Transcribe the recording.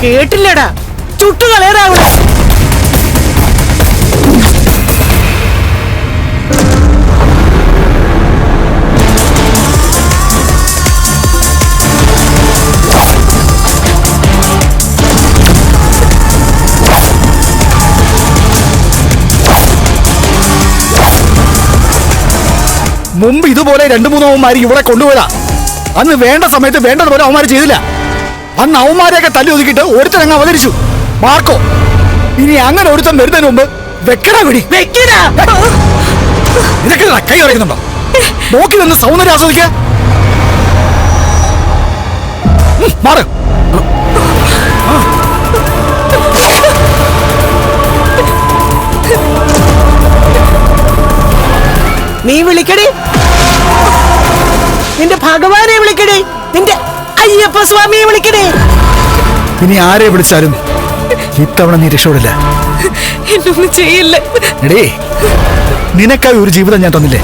കേട്ടില്ലടാ, ചുട്ടുകളേറാവണം. മുമ്പ് ഇതുപോലെ 2-3 അവന്മാര് ഇവിടെ കൊണ്ടുപോയതാ. അന്ന് വേണ്ട സമയത്ത് വേണ്ടതുപോലെ അവന്മാര് ചെയ്തില്ല. അന്ന് അവന്മാരെയൊക്കെ തല്ലി ഒതുക്കിയിട്ട് ഒരുത്തരങ്ങ് അവതരിച്ചു, മാർക്കോ. ഇനി അങ്ങനെ ഒരുത്തൻ വരുന്നതിന് മുമ്പ് വെക്കടാ പിടി, വെക്കടാ. ഇതൊക്കെ കൈ കളിക്കുന്നുണ്ടോ? നോക്കി നിന്ന് സൗന്ദര്യം ആസ്വദിക്ക. മാറ്. നീ വിളിക്കടി, നിന്റെ ഭഗവാനെ വിളിക്കടി, നിന്റെ അയ്യപ്പ സ്വാമിയെ വിളിക്കടി. ഇനി ആരെ വിളിച്ചാലും ഇത്തവണ നീ രക്ഷപ്പെടില്ല. എന്നൊന്നും ചെയ്യില്ല. എടേ, നിനക്കായി ഒരു ജീവിതം ഞാൻ തന്നില്ലേ?